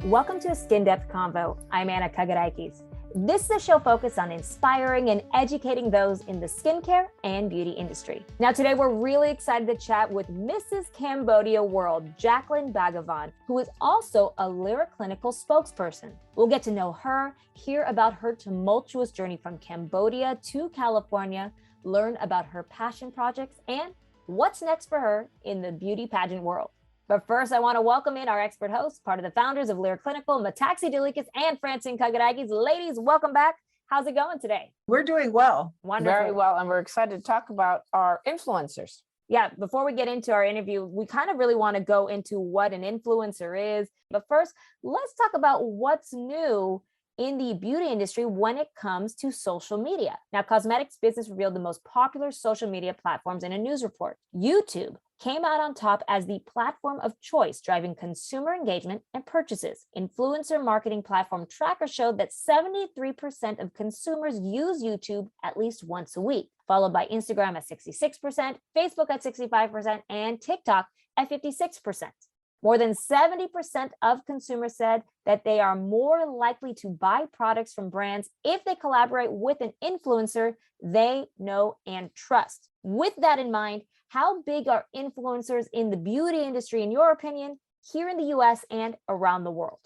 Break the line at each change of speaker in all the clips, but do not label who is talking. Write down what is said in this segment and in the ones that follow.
Welcome to a Skin Depth Convo. I'm Anna Kagaraikis. This is a show focused on inspiring and educating those in the skincare and beauty industry. Now, today we're really excited to chat with Mrs. Cambodia World, Jacqueline Bhagavan, who is also a Lyra Clinical spokesperson. We'll get to know her, hear about her tumultuous journey from Cambodia to California, learn about her passion projects, and what's next for her in the beauty pageant world. But first, I want to welcome in our expert hosts, part of the founders of Lyra Clinical, Metaxi Delikas and Francine Kagaraikis. Ladies, welcome back. How's it going today?
We're doing well.
Wonderful.
Very well. And we're excited to talk about our influencers.
Yeah, before we get into our interview, we kind of really want to go into what an influencer is. But first, let's talk about what's new in the beauty industry when it comes to social media. Now, Cosmetics Business revealed the most popular social media platforms in a news report. YouTube came out on top as the platform of choice, driving consumer engagement and purchases. Influencer marketing platform Tracker showed that 73% of consumers use YouTube at least once a week, followed by Instagram at 66%, Facebook at 65%, and TikTok at 56%. More than 70% of consumers said that they are more likely to buy products from brands if they collaborate with an influencer they know and trust. With that in mind, how big are influencers in the beauty industry, in your opinion, here in the US and around the world?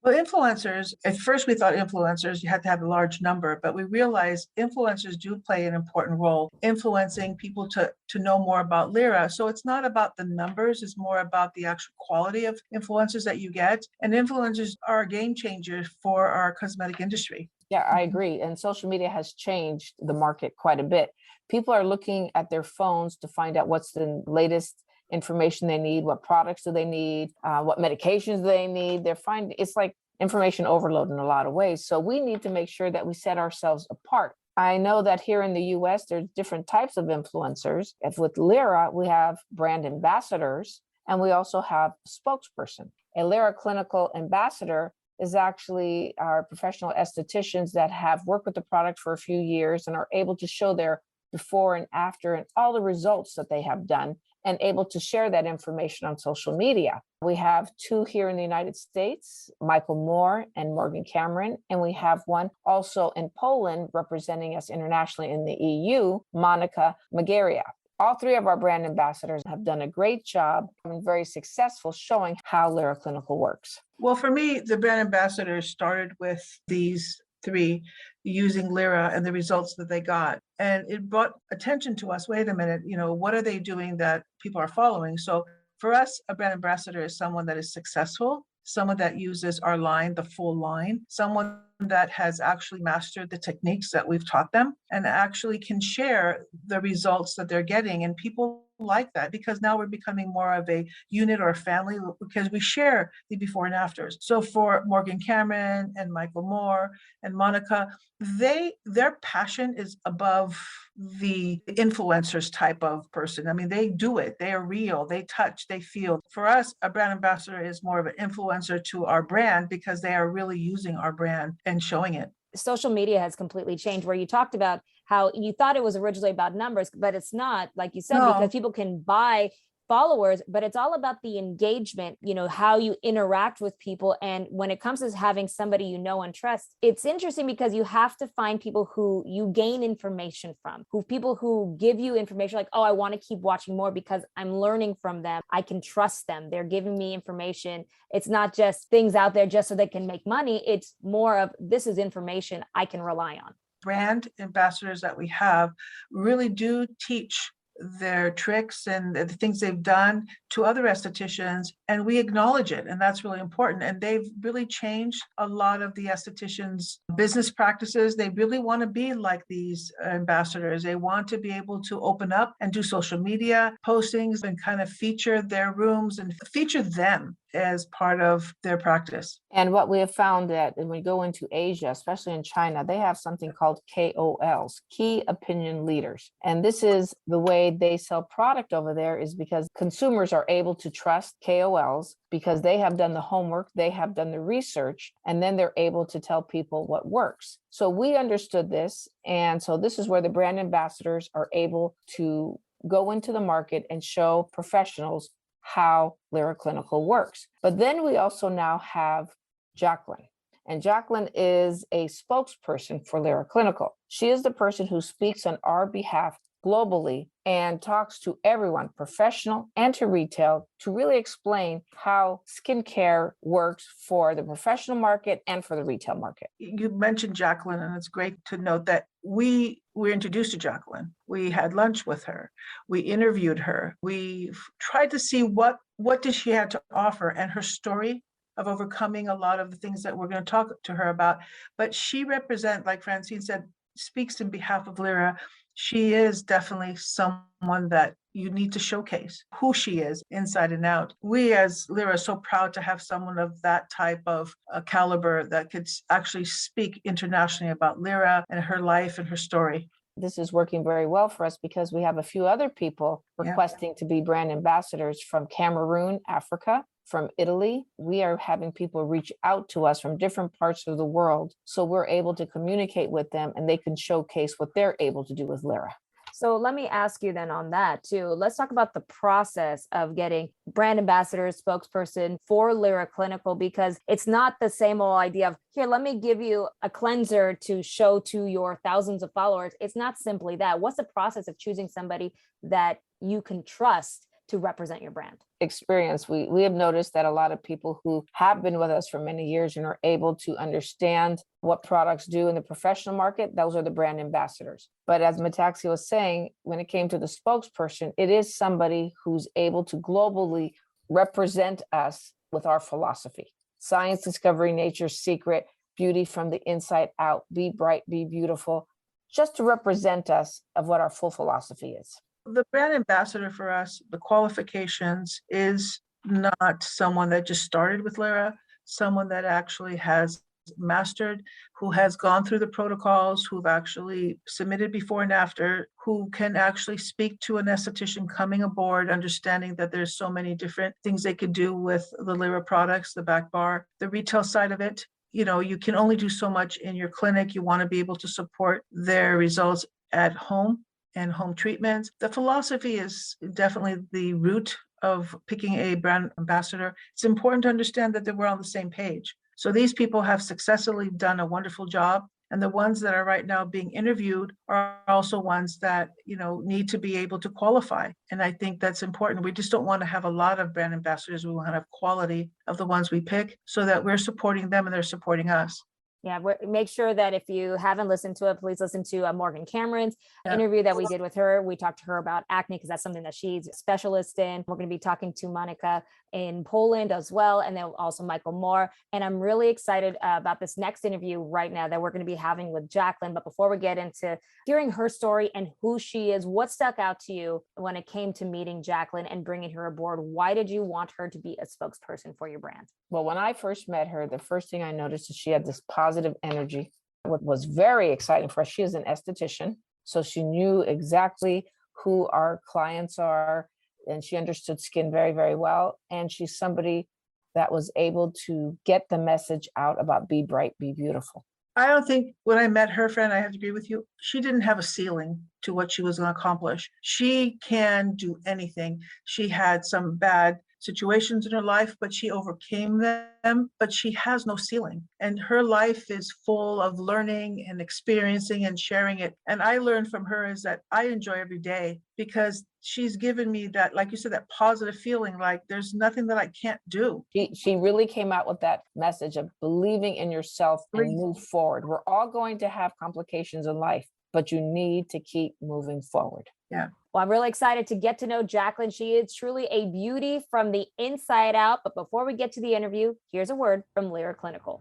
Well, influencers, at first we thought influencers, you had to have a large number, but we realized influencers do play an important role, influencing people to know more about Lyra. So it's not about the numbers, it's more about the actual quality of influencers that you get. And influencers are a game changer for our cosmetic industry.
Yeah, I agree. And social media has changed the market quite a bit. People are looking at their phones to find out what's the latest information they need, what products do they need, what medications do they need. It's like information overload in a lot of ways. So we need to make sure that we set ourselves apart. I know that here in the US, there's different types of influencers. If with Lyra, we have brand ambassadors, and we also have a spokesperson. A Lyra Clinical ambassador is actually our professional estheticians that have worked with the product for a few years and are able to show their before and after and all the results that they have done, and able to share that information on social media. We have two here in the United States, Michael Moore and Morgan Cameron, and we have one also in Poland representing us internationally in the EU, Monica Magaria. All three of our brand ambassadors have done a great job and very successful showing how Lyra Clinical works.
Well, for me, the brand ambassadors started with these three using Lyra and the results that they got. And it brought attention to us. Wait a minute, what are they doing that people are following? So for us, a brand ambassador is someone that is successful, someone that uses our line, the full line, someone that has actually mastered the techniques that we've taught them and actually can share the results that they're getting. And people like that because now we're becoming more of a unit or a family because we share the before and afters. So for Morgan Cameron and Michael Moore and Monica, their passion is above the influencers type of person. I mean, they do it. They are real. They touch, they feel. For us, a brand ambassador is more of an influencer to our brand because they are really using our brand and showing it.
Social media has completely changed, where you talked about how you thought it was originally about numbers, but it's not, like you said, because people can buy followers, but it's all about the engagement, how you interact with people. And when it comes to having somebody you know and trust, it's interesting because you have to find people who you gain information from, people who give you information like, oh, I want to keep watching more because I'm learning from them. I can trust them. They're giving me information. It's not just things out there just so they can make money. It's more of, this is information I can rely on.
Brand ambassadors that we have really do teach their tricks and the things they've done to other estheticians, and we acknowledge it, and that's really important. And they've really changed a lot of the estheticians' business practices. They really want to be like these ambassadors. They want to be able to open up and do social media postings and kind of feature their rooms and feature them as part of their practice.
And what we have found that when we go into Asia, especially in China, they have something called KOLs, key opinion leaders. And this is the way they sell product over there, is because consumers are able to trust KOLs because they have done the homework, they have done the research, and then they're able to tell people what works. So we understood this. And so this is where the brand ambassadors are able to go into the market and show professionals how Lyra Clinical works. But then we also now have Jacqueline. And Jacqueline is a spokesperson for Lyra Clinical. She is the person who speaks on our behalf globally and talks to everyone, professional and to retail, to really explain how skincare works for the professional market and for the retail market.
You mentioned Jacqueline, and it's great to note that we were introduced to Jacqueline. We had lunch with her. We interviewed her. We tried to see what did she have to offer and her story of overcoming a lot of the things that we're going to talk to her about. But she represents, like Francine said, speaks in behalf of Lyra. She is definitely someone that you need to showcase who she is inside and out. We as Lyra are so proud to have someone of that type of caliber that could actually speak internationally about Lyra and her life and her story.
This is working very well for us because we have a few other people requesting to be brand ambassadors from Cameroon, Africa, from Italy. We are having people reach out to us from different parts of the world. So we're able to communicate with them and they can showcase what they're able to do with Lyra.
So let me ask you then on that too. Let's talk about the process of getting brand ambassador, spokesperson for Lyra Clinical, because it's not the same old idea of, here, let me give you a cleanser to show to your thousands of followers. It's not simply that. What's the process of choosing somebody that you can trust to represent your brand?
Experience. We have noticed that a lot of people who have been with us for many years and are able to understand what products do in the professional market, those are the brand ambassadors. But as Metaxia was saying, when it came to the spokesperson, it is somebody who's able to globally represent us with our philosophy. Science, discovery, nature's secret, beauty from the inside out, be bright, be beautiful, just to represent us of what our full philosophy is.
The brand ambassador for us, the qualifications is not someone that just started with Lyra, someone that actually has mastered, who has gone through the protocols, who've actually submitted before and after, who can actually speak to an esthetician coming aboard, understanding that there's so many different things they could do with the Lyra products, the back bar, the retail side of it. You know, you can only do so much in your clinic. You want to be able to support their results at home and home treatments. The philosophy is definitely the root of picking a brand ambassador. It's important to understand that we're on the same page. So these people have successfully done a wonderful job. And the ones that are right now being interviewed are also ones that, you know, need to be able to qualify. And I think that's important. We just don't want to have a lot of brand ambassadors. We want to have quality of the ones we pick so that we're supporting them and they're supporting us.
Yeah, make sure that if you haven't listened to it, please listen to Morgan Cameron's interview that we did with her. We talked to her about acne because that's something that she's a specialist in. We're going to be talking to Monica in Poland as well, and then also Michael Moore. And I'm really excited about this next interview right now that we're going to be having with Jacqueline. But before we get into hearing her story and who she is, what stuck out to you when it came to meeting Jacqueline and bringing her aboard? Why did you want her to be a spokesperson for your brand?
Well, when I first met her, the first thing I noticed is she had this positive energy. What was very exciting for us, she is an esthetician, so she knew exactly who our clients are, and she understood skin very, very well. And she's somebody that was able to get the message out about be bright, be beautiful.
I don't think when I met her, friend, I have to agree with you, she didn't have a ceiling to what she was going to accomplish. She can do anything. She had some bad situations in her life, but she overcame them, but she has no ceiling. And her life is full of learning and experiencing and sharing it. And I learned from her is that I enjoy every day because she's given me that, like you said, that positive feeling, like there's nothing that I can't do.
She really came out with that message of believing in yourself and move forward. We're all going to have complications in life, but you need to keep moving forward.
Yeah.
Well, I'm really excited to get to know Jacqueline. She is truly a beauty from the inside out. But before we get to the interview, here's a word from Lyra Clinical.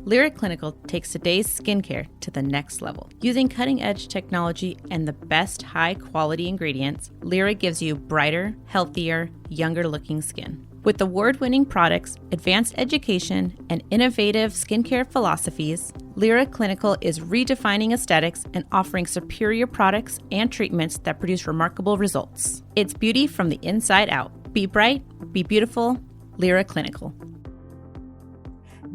Lyra Clinical takes today's skincare to the next level. Using cutting-edge technology and the best high-quality ingredients, Lyra gives you brighter, healthier, younger-looking skin. With award-winning products, advanced education, and innovative skincare philosophies, Lyra Clinical is redefining aesthetics and offering superior products and treatments that produce remarkable results. It's beauty from the inside out. Be bright, be beautiful, Lyra Clinical.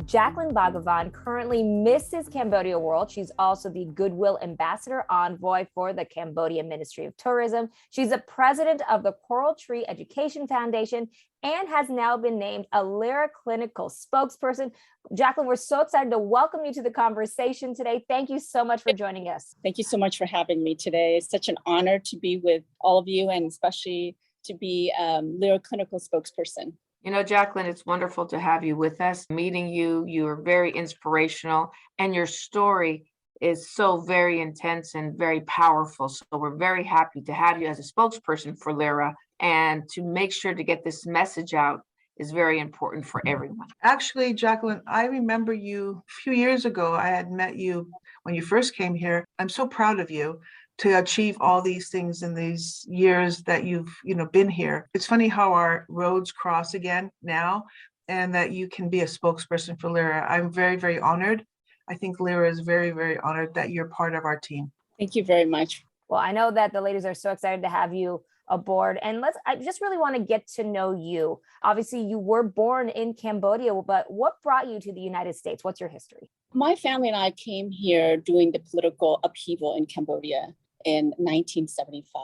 Jacqueline Bhagavan, currently Mrs. Cambodia World. She's also the Goodwill Ambassador Envoy for the Cambodia Ministry of Tourism. She's the president of the Coral Tree Education Foundation and has now been named a Lyra clinical spokesperson. Jacqueline, we're so excited to welcome you to the conversation today. Thank you so much for joining us.
Thank you so much for having me today. It's such an honor to be with all of you, and especially to be Lyra clinical spokesperson.
You know, Jacqueline, it's wonderful to have you with us. Meeting you, you are very inspirational, and your story is so very intense and very powerful. So we're very happy to have you as a spokesperson for Lyra, and to make sure to get this message out is very important for everyone.
Actually, Jacqueline, I remember you a few years ago. I had met you when you first came here. I'm so proud of you to achieve all these things in these years that you've been here. It's funny how our roads cross again now, and that you can be a spokesperson for Lyra. I'm very, very honored. I think Lyra is very, very honored that you're part of our team.
Thank you very much.
Well, I know that the ladies are so excited to have you aboard, and I just really want to get to know you. Obviously, you were born in Cambodia, but what brought you to the United States? What's your history?
My family and I came here during the political upheaval in Cambodia in 1975.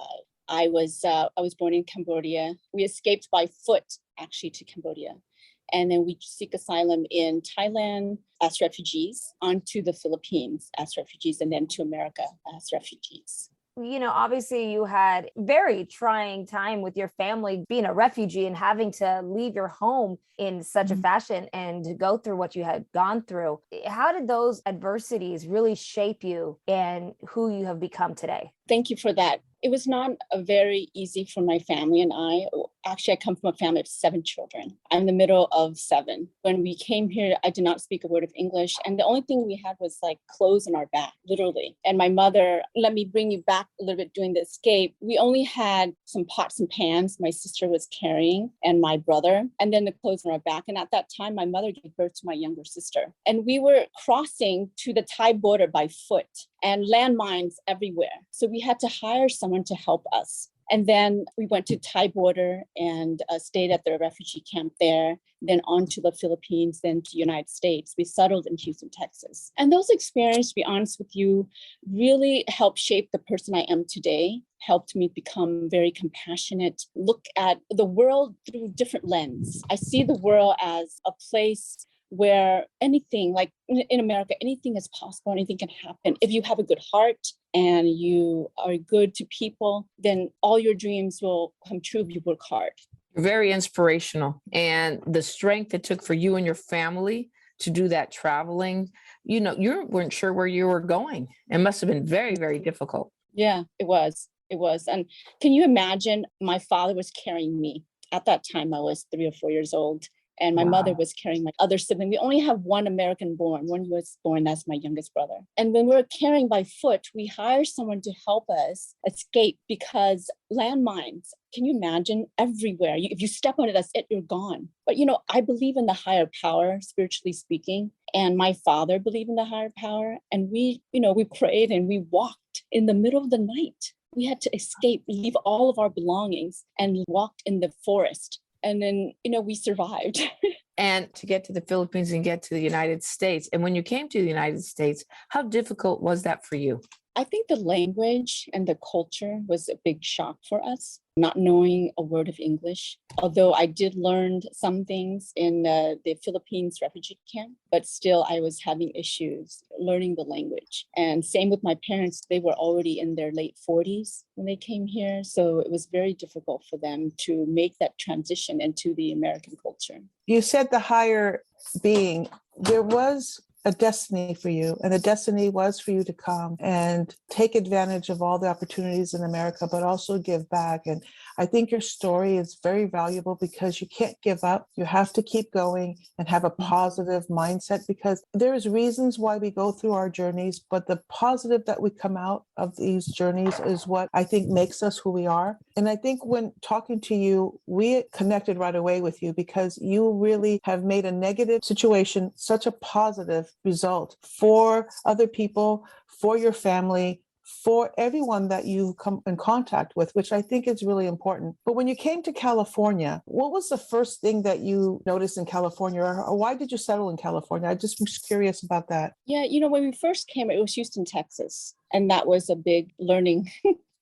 I was born in Cambodia. We escaped by foot, actually, to Cambodia. And then we seek asylum in Thailand as refugees, onto the Philippines as refugees, and then to America as refugees.
You know, obviously you had very trying time with your family being a refugee and having to leave your home in such a fashion and to go through what you had gone through. How did those adversities really shape you and who you have become today?
Thank you for that. It was not very easy for my family and I. Actually, I come from a family of 7 children. I'm the middle of 7. When we came here, I did not speak a word of English. And the only thing we had was like clothes on our back, literally. And my mother, let me bring you back a little bit during the escape. We only had some pots and pans my sister was carrying and my brother, and then the clothes on our back. And at that time, my mother gave birth to my younger sister. And we were crossing to the Thai border by foot, and landmines everywhere. So we had to hire someone to help us. And then we went to Thai border and stayed at the refugee camp there, then on to the Philippines, then to the United States. We settled in Houston, Texas. And those experiences, to be honest with you, really helped shape the person I am today, helped me become very compassionate, look at the world through different lens. I see the world as a place where anything, like in America, anything is possible, anything can happen. If you have a good heart and you are good to people, then all your dreams will come true if you work hard.
Very inspirational. And the strength it took for you and your family to do that traveling, you weren't sure where you were going. It must have been very, very difficult.
Yeah, it was. It was. And can you imagine, my father was carrying me. At that time, I was 3 or 4 years old. And my mother was carrying my other sibling. We only have one American born, one US born, that's my youngest brother. And when we were carrying by foot, we hired someone to help us escape because landmines, can you imagine, everywhere? If you step on it, that's it, you're gone. But I believe in the higher power, spiritually speaking. And my father believed in the higher power. And we prayed and we walked in the middle of the night. We had to escape, leave all of our belongings and walked in the forest. And then, we survived.
And to get to the Philippines and get to the United States. And when you came to the United States, how difficult was that for you?
I think the language and the culture was a big shock for us, not knowing a word of English. Although I did learn some things in the Philippines refugee camp, but still I was having issues learning the language. And same with my parents, they were already in their late 40s when they came here. So it was very difficult for them to make that transition into the American culture.
You said the higher being, there was a destiny for you, and the destiny was for you to come and take advantage of all the opportunities in America, but also give back. And I think your story is very valuable because you can't give up. You have to keep going and have a positive mindset, because there's reasons why we go through our journeys, but the positive that we come out of these journeys is what I think makes us who we are. And I think when talking to you, we connected right away with you because you really have made a negative situation such a positive result for other people, for your family, for everyone that you come in contact with, which I think is really important. But when you came to California, what was the first thing that you noticed in California, or why did you settle in California? I just was curious about that.
Yeah, when we first came, it was Houston, Texas, and that was a big learning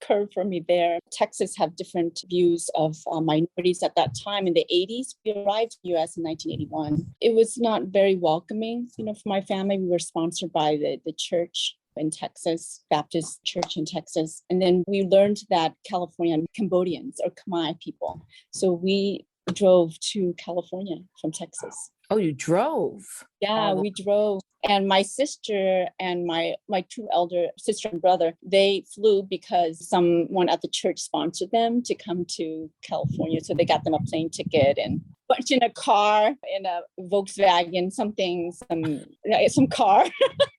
curve for me there. Texas have different views of minorities at that time. In the 80s, we arrived in the US in 1981. It was not very welcoming, for my family. We were sponsored by the church in Texas, Baptist Church in Texas. And then we learned that California Cambodians or Khmer people. So we drove to California from Texas.
Oh, you drove?
Yeah, we drove. And my sister and my two elder sister and brother, they flew because someone at the church sponsored them to come to California. So they got them a plane ticket and bunch in a car, in a Volkswagen, some car.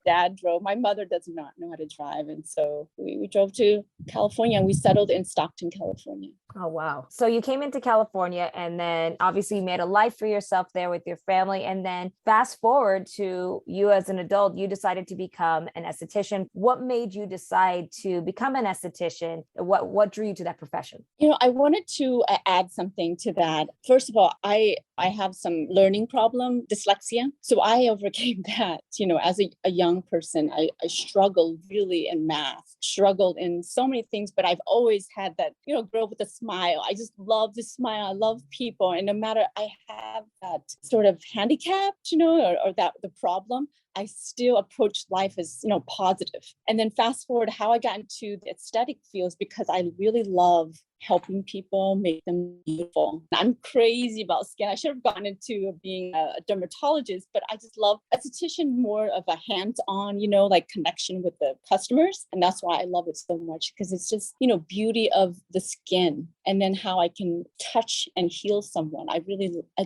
Dad drove. My mother does not know how to drive. And so we drove to California and we settled in Stockton, California.
Oh, wow. So you came into California and then obviously you made a life for yourself there with your family. And then fast forward to you as an adult, you decided to become an esthetician. What made you decide to become an esthetician? What drew you to that profession?
I wanted to add something to that. First of all, I have some learning problem, dyslexia. So I overcame that, as a young person. I struggled really in math, struggled in so many things, but I've always had that, girl with a smile. I just love to smile. I love people. And no matter I have that sort of handicap, or that the problem, I still approach life as, positive. And then fast forward how I got into the aesthetic fields because I really love helping people make them beautiful. I'm crazy about skin. I should have gotten into being a dermatologist, but I just love esthetician, more of a hands-on, like connection with the customers. And that's why I love it so much because it's just, beauty of the skin and then how I can touch and heal someone.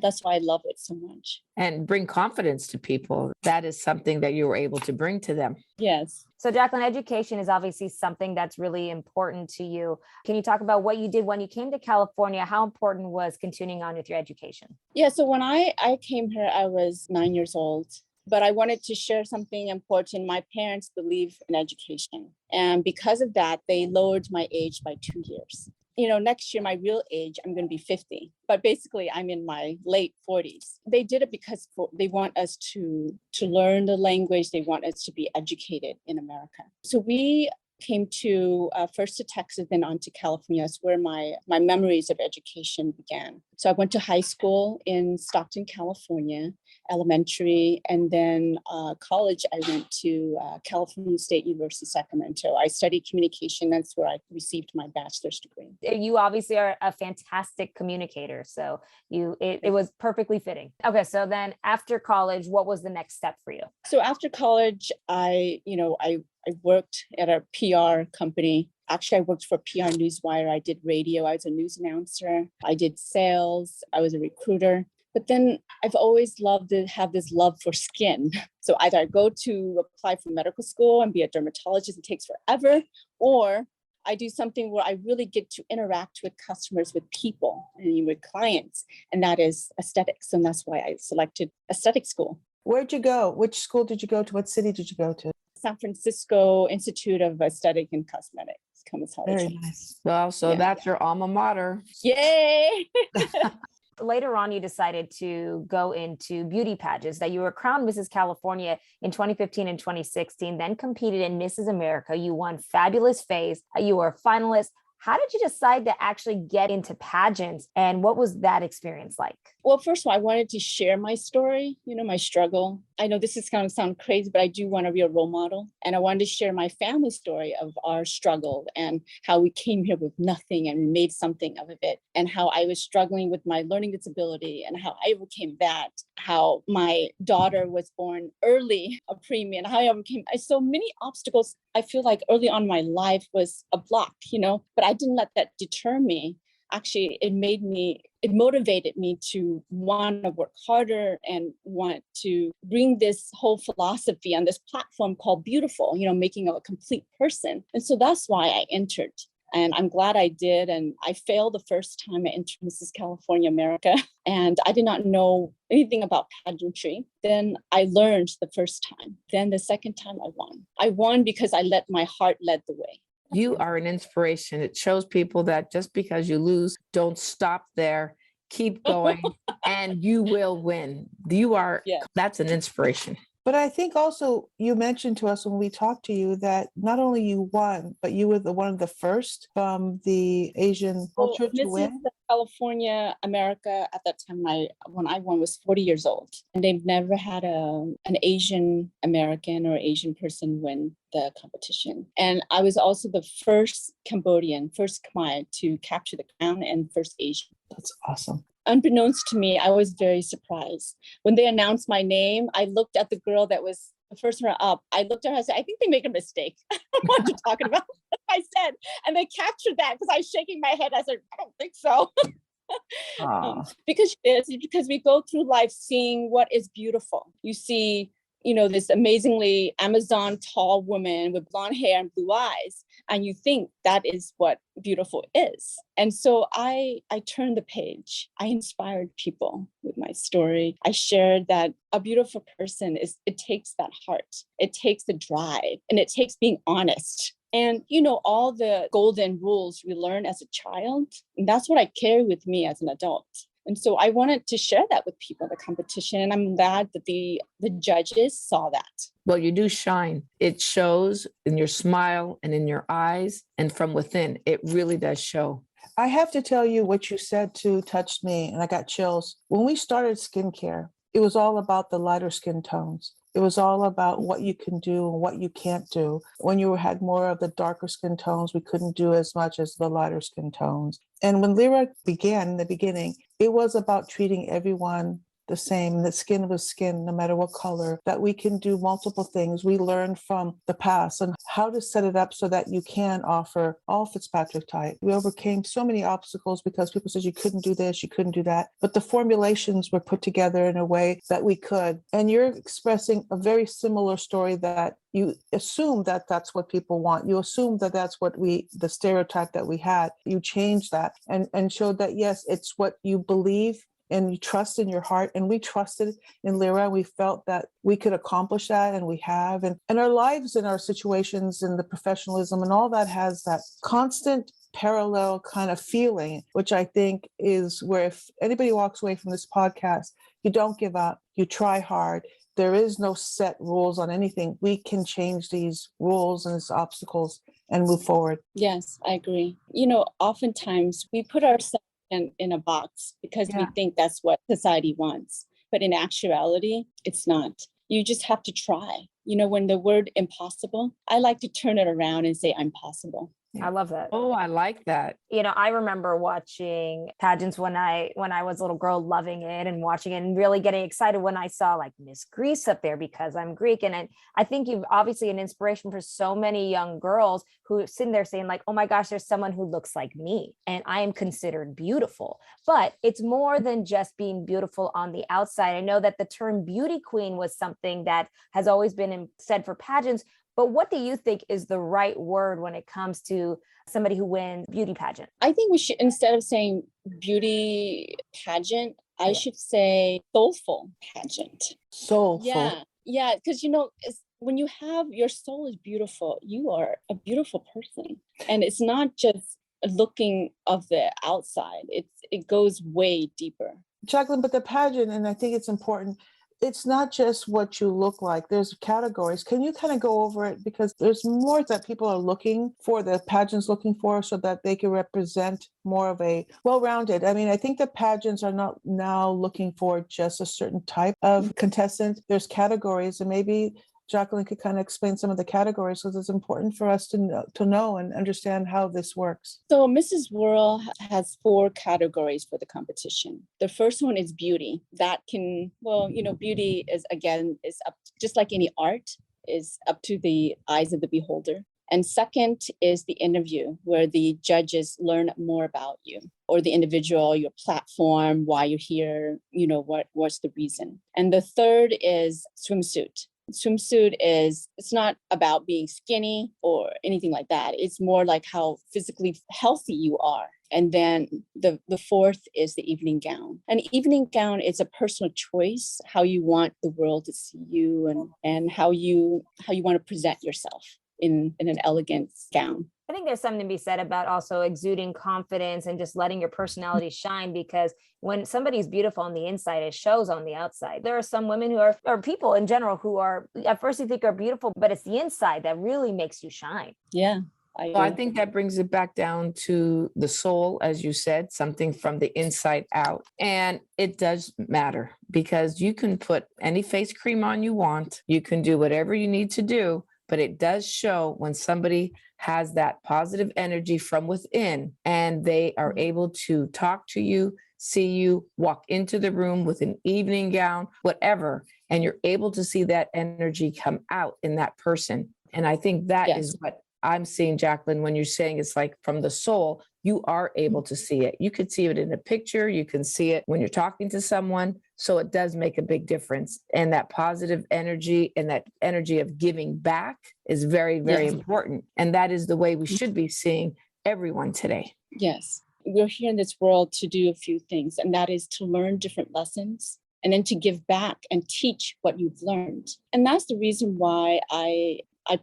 That's why I love it so much.
And bring confidence to people. That is something that you were able to bring to them.
Yes.
So Jacqueline, education is obviously something that's really important to you. Can you talk about what you did when you came to California? How important was continuing on with your education?
Yeah, so when I came here, I was 9 years old, but I wanted to share something important. My parents believe in education. And because of that, they lowered my age by 2 years. Next year, my real age, I'm going to be 50, but basically I'm in my late 40s. They did it because they want us to learn the language. They want us to be educated in America. So we came to first to Texas, then on to California. That's where my memories of education began. So I went to high school in Stockton, California, elementary, and then college. I went to California State University, Sacramento. I studied communication. That's where I received my bachelor's degree.
You obviously are a fantastic communicator, so it was perfectly fitting. Okay, so then after college, what was the next step for you?
So after college, I worked at a PR company. Actually, I worked for PR Newswire. I did radio. I was a news announcer. I did sales. I was a recruiter. But then I've always loved to have this love for skin. So either I go to apply for medical school and be a dermatologist, it takes forever, or I do something where I really get to interact with customers, with people, and with clients, and that is aesthetics. And that's why I selected aesthetic school.
Where'd you go? Which school did you go to? What city did you go to?
San Francisco Institute of Aesthetic and Cosmetics.
Very nice.
Well, so that's your alma mater.
Yay!
Later on, you decided to go into beauty pageants, that you were crowned Mrs. California in 2015 and 2016, then competed in Mrs. America. You won Fabulous Face. You were a finalist. How did you decide to actually get into pageants, and what was that experience like?
Well, first of all, I wanted to share my story, my struggle. I know this is going to sound crazy, but I do want to be a role model. And I wanted to share my family story of our struggle and how we came here with nothing and made something of it, and how I was struggling with my learning disability and how I overcame that, how my daughter was born early, a preemie, and how I overcame so many obstacles. I feel like early on in my life was a block, but I didn't let that deter me. Actually, it motivated me to want to work harder and want to bring this whole philosophy on this platform called Beautiful, making a complete person. And so that's why I entered And I'm glad I did. And I failed the first time I entered Mrs. California America. And I did not know anything about pageantry. Then I learned the first time. Then the second time I won. I won because I let my heart lead the way.
You are an inspiration. It shows people that just because you lose, don't stop there. Keep going and you will win. That's an inspiration.
But I think also you mentioned to us when we talked to you that not only you won, but you were one of the first from the Asian culture to win.
California America at that time when I won was 40 years old, and they've never had an Asian American or Asian person win the competition. And I was also the first Cambodian, first Khmer to capture the crown, and first Asian.
That's awesome.
Unbeknownst to me, I was very surprised. When they announced my name, I looked at the girl that was the first runner up. I looked at her and said, I think they make a mistake. What you're talking about? I said, and they captured that because I was shaking my head. I said, I don't think so. Because we go through life seeing what is beautiful. You see, this amazingly Amazon tall woman with blonde hair and blue eyes, and you think that is what beautiful is. And so I turned the page. I inspired people with my story. I shared that a beautiful person it takes that heart, it takes the drive, and it takes being honest. And, all the golden rules we learn as a child, and that's what I carry with me as an adult. And so I wanted to share that with people, the competition. And I'm glad that the judges saw that.
Well, you do shine. It shows in your smile and in your eyes and from within. It really does show.
I have to tell you what you said too touched me, and I got chills. When we started skincare, it was all about the lighter skin tones. It was all about what you can do and what you can't do. When you had more of the darker skin tones, we couldn't do as much as the lighter skin tones. And when Lyra began in the beginning, it was about treating everyone the same. That skin was skin, no matter what color, that we can do multiple things. We learned from the past and how to set it up so that you can offer all Fitzpatrick type. We overcame so many obstacles because people said you couldn't do this, you couldn't do that. But the formulations were put together in a way that we could. And you're expressing a very similar story that you assume that that's what people want. You assume that that's what the stereotype that we had. You changed that and showed that, yes, it's what you believe and you trust in your heart. And we trusted in Lyra. We felt that we could accomplish that, and we have. And our lives and our situations and the professionalism and all that has that constant parallel kind of feeling, which I think is where if anybody walks away from this podcast, you don't give up, you try hard. There is no set rules on anything. We can change these rules and these obstacles and move forward.
Yes, I agree. Oftentimes we put ourselves in a box because we think that's what society wants. But in actuality, it's not. You just have to try. When the word impossible, I like to turn it around and say I'm possible.
I love that.
Oh, I like that.
I remember watching pageants when I was a little girl, loving it and watching it and really getting excited when I saw like Miss Greece up there because I'm Greek. And I think you've obviously an inspiration for so many young girls who are sitting there saying like, oh my gosh, there's someone who looks like me and I am considered beautiful. But it's more than just being beautiful on the outside. I know that the term beauty queen was something that has always been said for pageants. But what do you think is the right word when it comes to somebody who wins beauty pageant?
I think we should, instead of saying beauty pageant, I should say soulful pageant.
Soulful.
Yeah. Because, when you have your soul is beautiful, you are a beautiful person. And it's not just looking of the outside. It goes way deeper.
Jacqueline, but the pageant, and I think it's important, it's not just what you look like. There's categories. Can you kind of go over it? Because there's more that people are looking for, the pageants looking for, so that they can represent more of a well-rounded. I mean, I think the pageants are not now looking for just a certain type of contestant. There's categories, and maybe Jacqueline could kind of explain some of the categories because it's important for us to know and understand how this works.
So Mrs. World has 4 categories for the competition. The first one is beauty. That can, beauty is up, just like any art, is up to the eyes of the beholder. And second is the interview, where the judges learn more about you or the individual, your platform, why you're here, what's the reason. And the third is swimsuit. swimsuit it's not about being skinny or anything like that. It's more like how physically healthy you are. And then the fourth is the evening gown. An evening gown is a personal choice, how you want the world to see you and how you want to present yourself in an elegant gown.
I think there's something to be said about also exuding confidence and just letting your personality shine, because when somebody's beautiful on the inside, it shows on the outside. There are some women who are, or people in general, who are, at first you think are beautiful, but it's the inside that really makes you shine.
Yeah.
I think that brings it back down to the soul, as you said, something from the inside out. And it does matter, because you can put any face cream on you want, you can do whatever you need to do, but it does show when somebody has that positive energy from within and they are able to talk to you, see you, walk into the room with an evening gown, whatever, and you're able to see that energy come out in that person. And I think that is what I'm seeing, Jacqueline, when you're saying it's like from the soul, you are able to see it. You could see it in a picture. You can see it when you're talking to someone. So it does make a big difference. And that positive energy and that energy of giving back is very, very important. And that is the way we should be seeing everyone today.
Yes. We're here in this world to do a few things, and that is to learn different lessons and then to give back and teach what you've learned. And that's the reason why I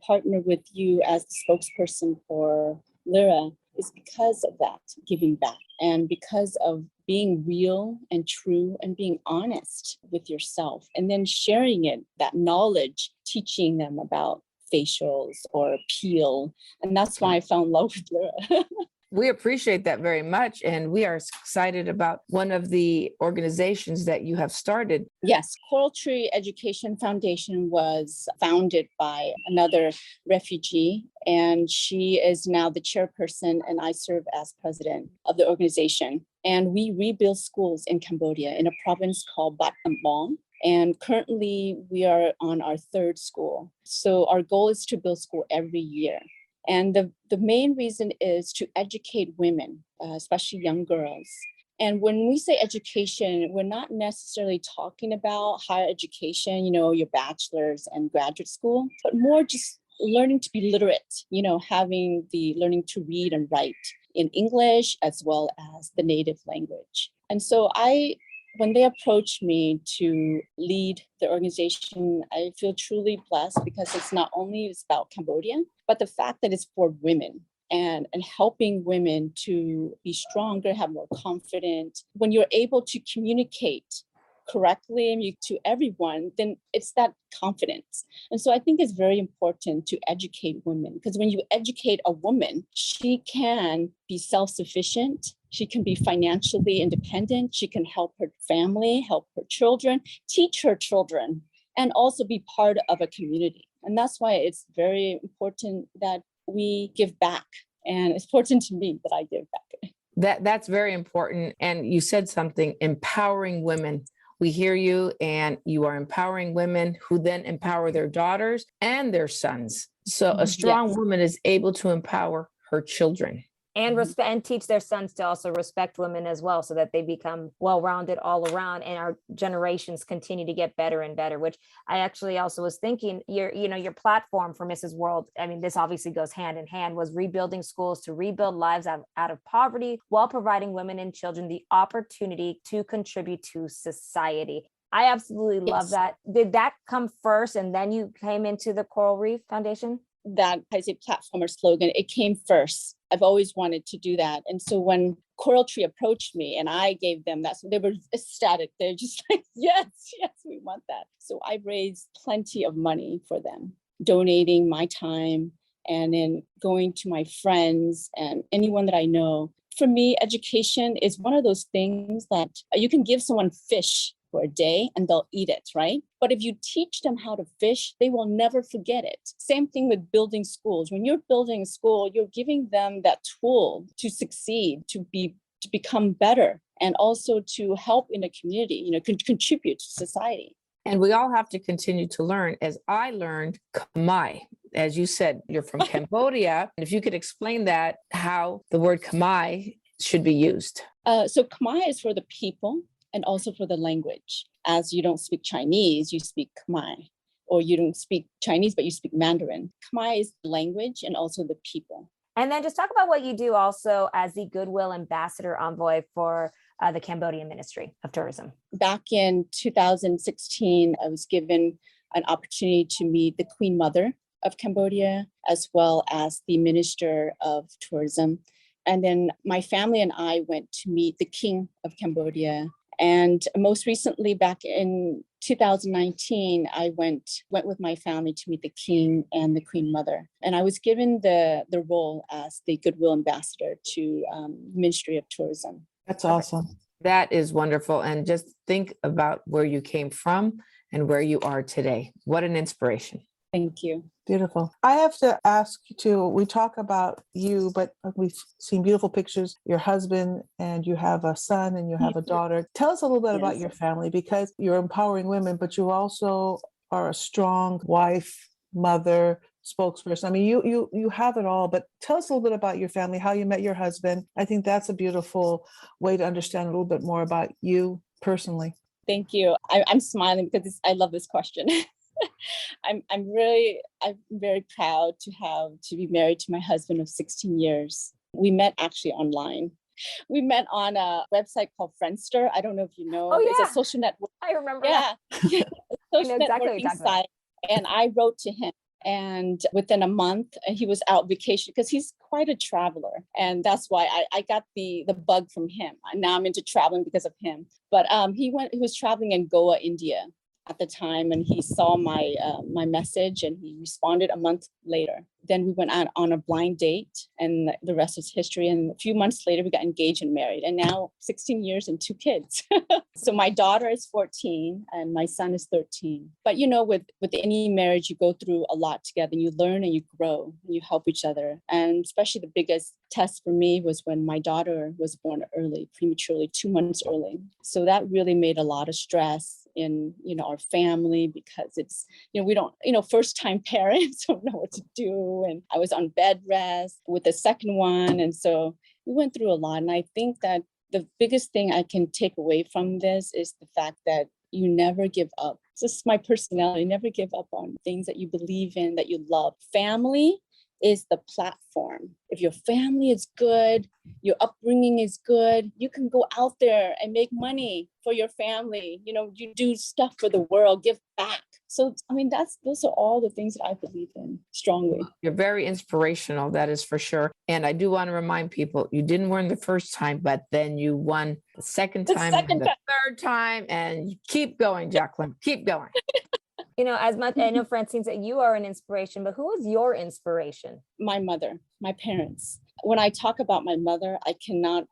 partner with you as the spokesperson for Lyra, is because of that giving back and because of being real and true and being honest with yourself, and then sharing it, that knowledge, teaching them about facials or peel. And that's why I fell in love with Lyra.
We appreciate that very much. And we are excited about one of the organizations that you have started.
Yes, Coral Tree Education Foundation was founded by another refugee, and she is now the chairperson, and I serve as president of the organization. And we rebuild schools in Cambodia in a province called Bat Ambon. And currently we are on our third school. So our goal is to build school every year. And the main reason is to educate women, especially young girls. And when we say education, we're not necessarily talking about higher education, your bachelor's and graduate school, but more just learning to be literate, having the learning to read and write in English as well as the native language. And so when they approached me to lead the organization, I feel truly blessed, because it's not only about Cambodia, but the fact that it's for women and helping women to be stronger, have more confidence. When you're able to communicate correctly to everyone, then it's that confidence. And so I think it's very important to educate women, because when you educate a woman, she can be self-sufficient. She can be financially independent. She can help her family, help her children, teach her children, and also be part of a community. And that's why it's very important that we give back. And it's important to me that I give back.
That's very important. And you said something, empowering women. We hear you, and you are empowering women who then empower their daughters and their sons. So a strong woman is able to empower her children.
And respect, and teach their sons to also respect women as well, so that they become well-rounded all around, and our generations continue to get better and better. Which I actually also was thinking, your platform for Mrs. World, I mean, this obviously goes hand in hand, was rebuilding schools to rebuild lives out of poverty while providing women and children the opportunity to contribute to society. I absolutely love that. Did that come first, and then you came into the Coral Reef Foundation?
That as a platform or slogan, it came first. I've always wanted to do that. And so when Coral Tree approached me and I gave them that, so they were ecstatic. They're just like, yes, we want that. So I raised plenty of money for them, donating my time and then going to my friends and anyone that I know. For me, education is one of those things that you can give someone fish for a day and they'll eat it, right? But if you teach them how to fish, they will never forget it. Same thing with building schools. When you're building a school, you're giving them that tool to succeed, to become better, and also to help in a community, contribute to society.
And we all have to continue to learn. As I learned Khmer, as you said, you're from Cambodia. And if you could explain that, how the word Khmer should be used.
So Khmer is for the people, and also for the language. As you don't speak Chinese, you speak Khmer. or you don't speak Chinese, but you speak Mandarin. Khmer is the language and also the people.
And then just talk about what you do also as the Goodwill Ambassador Envoy for the Cambodian Ministry of Tourism.
Back in 2016, I was given an opportunity to meet the Queen Mother of Cambodia, as well as the Minister of Tourism. And then my family and I went to meet the King of Cambodia. And most recently, back in 2019, I went with my family to meet the King and the Queen Mother. And I was given the role as the Goodwill Ambassador to Ministry of Tourism.
That's awesome. That is wonderful. And just think about where you came from and where you are today. What an inspiration.
Thank you.
Beautiful. I have to ask you too, we talk about you, but we've seen beautiful pictures, your husband, and you have a son and you have a daughter. Tell us a little bit about your family, because you're empowering women, but you also are a strong wife, mother, spokesperson. I mean, you have it all, but tell us a little bit about your family, how you met your husband. I think that's a beautiful way to understand a little bit more about you personally.
Thank you. I'm smiling because I love this question. I'm very proud to be married to my husband of 16 years. We met actually online. We met on a website called Friendster. I don't know if you know.
Oh, yeah.
It's a social network.
I remember.
Yeah. Social
exactly
networking site. And I wrote to him. And within a month, he was out vacation because he's quite a traveler. And that's why I got the bug from him. And now I'm into traveling because of him. But he was traveling in Goa, India at the time, and he saw my message and he responded a month later. Then we went out on a blind date, and the rest is history. And a few months later, we got engaged and married, and now 16 years and 2 kids. So my daughter is 14 and my son is 13. But with any marriage, you go through a lot together, and you learn and you grow and you help each other. And especially the biggest test for me was when my daughter was born early, prematurely, 2 months early. So that really made a lot of stress in our family, because it's we don't first time parents don't know what to do, and I was on bed rest with the second one, and so we went through a lot. And I think that the biggest thing I can take away from this is the fact that you never give up. This is my personality. Never give up on things that you believe in, that you love. Family is the platform. If your family is good, your upbringing is good, you can go out there and make money for your family. You do stuff for the world, give back. So, I mean, those are all the things that I believe in strongly.
You're very inspirational, that is for sure. And I do want to remind people, you didn't win the first time, but then you won the second time, and the third time, and keep going, Jacqueline, keep going.
As much, I know Francine said you are an inspiration, but who is your inspiration?
My mother, my parents. When I talk about my mother, I cannot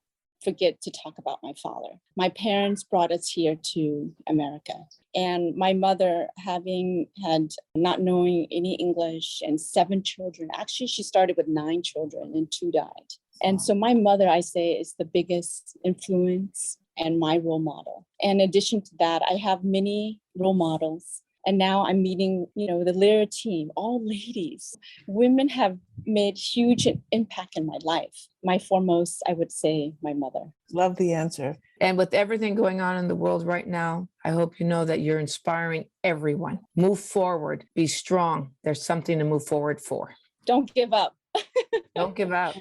forget to talk about my father. My parents brought us here to America. And my mother, having had not knowing any English and 7 children, actually she started with 9 children and 2 died. And so my mother, I say, is the biggest influence and my role model. And in addition to that, I have many role models. And now I'm meeting, the Lyra team, all ladies. Women have made huge impact in my life. My foremost, I would say, my mother.
Love the answer.
And with everything going on in the world right now, I hope you know that you're inspiring everyone. Move forward, be strong. There's something to move forward for.
Don't give up.
Don't give up.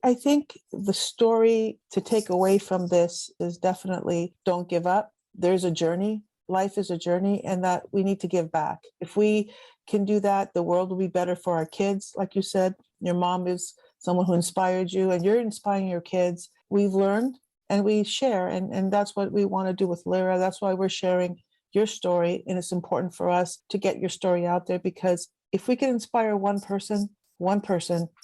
I think the story to take away from this is definitely don't give up. There's a journey. Life is a journey, and that we need to give back. If we can do that, the world will be better for our kids. Like you said, your mom is someone who inspired you, and you're inspiring your kids. We've learned and we share, and that's what we want to do with Lyra. That's why we're sharing your story, and it's important for us to get your story out there, because if we can inspire one person,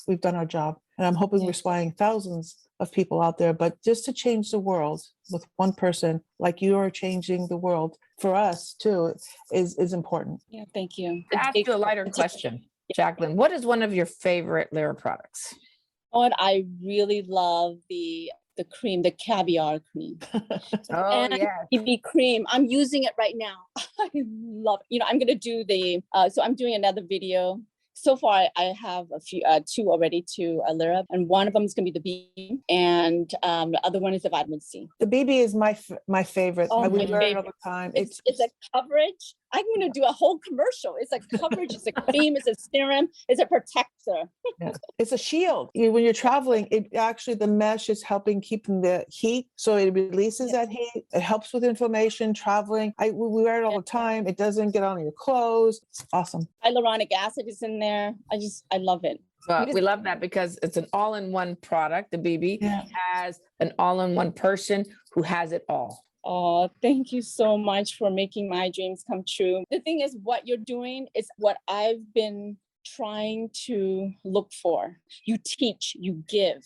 we've done our job. And I'm hoping we're inspiring thousands of people out there, but just to change the world with one person, like you are changing the world for us too, is important.
Yeah, thank you.
To ask you a lighter question, Jacqueline, what is one of your favorite Lyra products?
I really love the cream, the caviar cream.
Oh,
and
yeah.
EB cream. I'm using it right now. I love it. I'm going to do so I'm doing another video. So far, I have a few, 2 already to Lyra, and one of them is going to be the BB, and the other one is the vitamin C.
The BB is my favorite.
Oh,
I would
my
wear it all
favorite.
the time.
It's a coverage I'm going to do a whole commercial. It's a coverage, it's a cream, it's a serum, it's a protector.
Yeah. It's a shield. When you're traveling, it actually, the mesh is helping keeping the heat. So it releases that heat. It helps with inflammation, traveling. We wear it all the time. It doesn't get on your clothes. It's awesome.
Hyaluronic acid is in there. I love it.
But we love that because it's an all-in-one product. The BB has an all-in-one person who has it all.
Oh, thank you so much for making my dreams come true. The thing is, what you're doing is what I've been trying to look for. You teach, you give.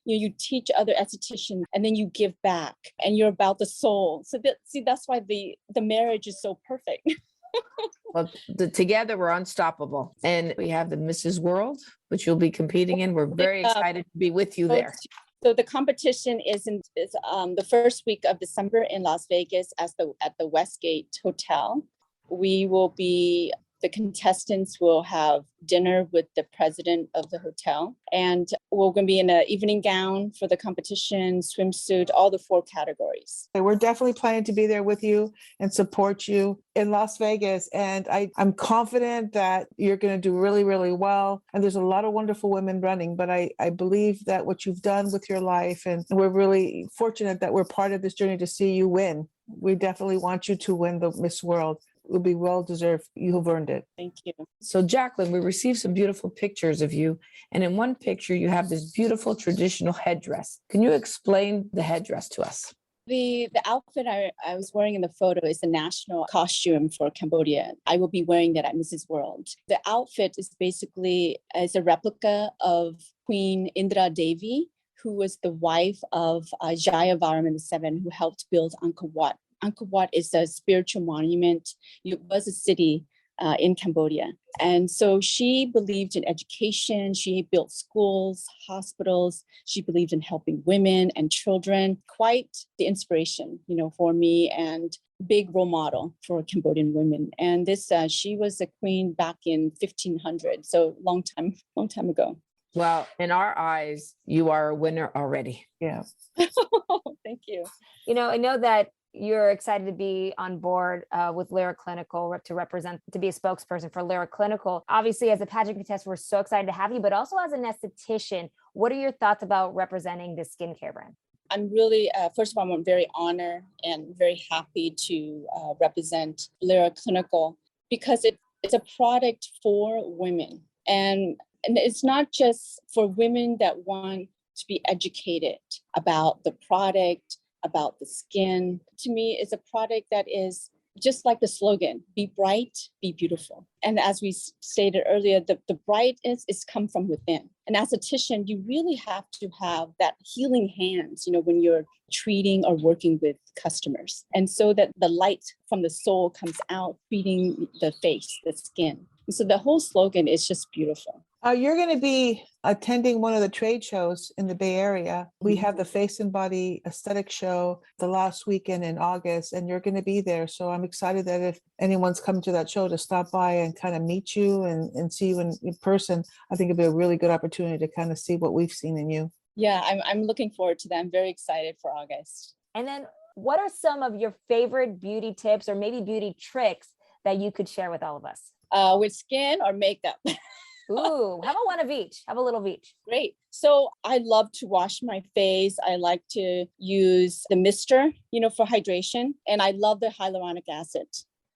You teach other estheticians and then you give back and you're about the soul. So that's why the marriage is so perfect.
Well, together we're unstoppable. And we have the Mrs. World, which you'll be competing in. We're very excited to be with you there.
So the competition is the first week of December in Las Vegas at the Westgate Hotel. The contestants will have dinner with the president of the hotel. And we're going to be in an evening gown for the competition, swimsuit, all the 4 categories.
We're definitely planning to be there with you and support you in Las Vegas. And I'm confident that you're going to do really, really well. And there's a lot of wonderful women running, but I believe that what you've done with your life, and we're really fortunate that we're part of this journey to see you win. We definitely want you to win the Miss World. It will be well deserved. You have earned it.
Thank you.
So Jacqueline, we received some beautiful pictures of you. And in one picture, you have this beautiful traditional headdress. Can you explain the headdress to us?
The outfit I was wearing in the photo is the national costume for Cambodia. I will be wearing that at Mrs. World. The outfit is basically as a replica of Queen Indra Devi, who was the wife of Jayavarman VII, who helped build Angkor Wat. Angkor Wat is a spiritual monument. It was a city in Cambodia. And so she believed in education. She built schools, hospitals. She believed in helping women and children. Quite the inspiration, for me, and big role model for Cambodian women. And she was a queen back in 1500. So long time ago.
Well, in our eyes, you are a winner already.
Yeah.
Thank you.
I know that you're excited to be on board with Lyra Clinical to be a spokesperson for Lyra Clinical. Obviously, as a pageant contestant, we're so excited to have you, but also as an esthetician, what are your thoughts about representing the skincare brand?
I'm really, first of all, I'm very honored and very happy to represent Lyra Clinical because it's a product for women. And it's not just for women that want to be educated about the product, about the skin. To me, it's a product that is just like the slogan, be bright, be beautiful. And as we stated earlier, the brightness is come from within. And as a esthetician, you really have to have that healing hands, when you're treating or working with customers. And so that the light from the soul comes out, treating the face, the skin. And so the whole slogan is just beautiful.
You're going to be attending one of the trade shows in the Bay Area. We have the Face and Body Aesthetic Show the last weekend in August, and you're going to be there. So I'm excited that if anyone's coming to that show to stop by and kind of meet you and see you in person, I think it'd be a really good opportunity to kind of see what we've seen in you.
Yeah, I'm looking forward to that. I'm very excited for August.
And then what are some of your favorite beauty tips or maybe beauty tricks that you could share with all of us?
With skin or makeup?
Ooh, how about one of each? Have a little of each.
Great. So I love to wash my face. I like to use the mister, for hydration. And I love the hyaluronic acid.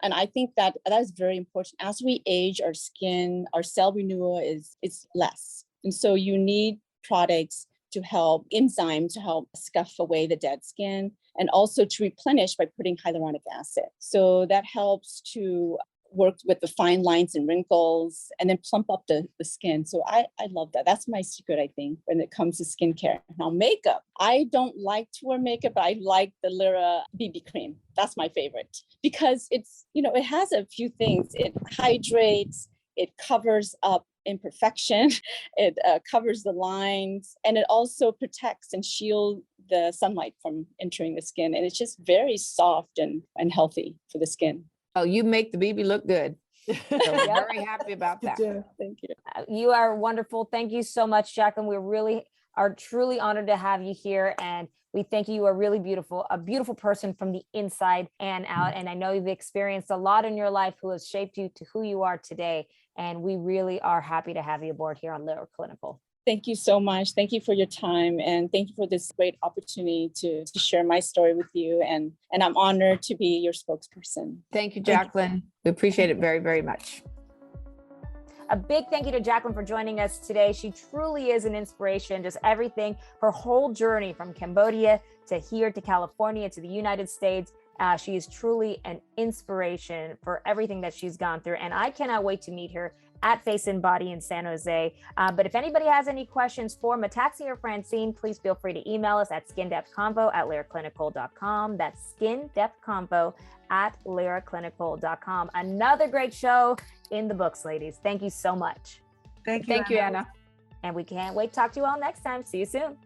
And I think that is very important. As we age, our skin, our cell renewal is less. And so you need products to help, enzyme to help scuff away the dead skin, and also to replenish by putting hyaluronic acid. So that helps to work with the fine lines and wrinkles and then plump up the skin. So I love that. That's my secret, I think, when it comes to skincare. Now, makeup. I don't like to wear makeup, but I like the Lyra BB cream. That's my favorite because it's, it has a few things. It hydrates, it covers up imperfection, it covers the lines, and it also protects and shields the sunlight from entering the skin. And it's just very soft and healthy for the skin.
Oh, you make the BB look good. So we're very happy about that.
Thank you.
You are wonderful. Thank you so much, Jacqueline. We really are truly honored to have you here. And We think you are really beautiful, a beautiful person from the inside and out. And I know you've experienced a lot in your life who has shaped you to who you are today. And we really are happy to have you aboard here on Lyra Clinical.
Thank you so much. Thank you for your time. And thank you for this great opportunity to share my story with you. And I'm honored to be your spokesperson.
Thank you, Jacqueline. We appreciate it very, very much.
A big thank you to Jacqueline for joining us today. She truly is an inspiration, just everything, her whole journey from Cambodia to here to California to the United States. She is truly an inspiration for everything that she's gone through. And I cannot wait to meet her at Face and Body in San Jose. But if anybody has any questions for Metaxi or Francine, please feel free to email us at skindepthconvo@lyraclinical.com. That's skindepthconvo@lyraclinical.com. Another great show in the books, ladies. Thank you so much.
Thank you.
Thank you, Anna.
And we can't wait to talk to you all next time. See you soon.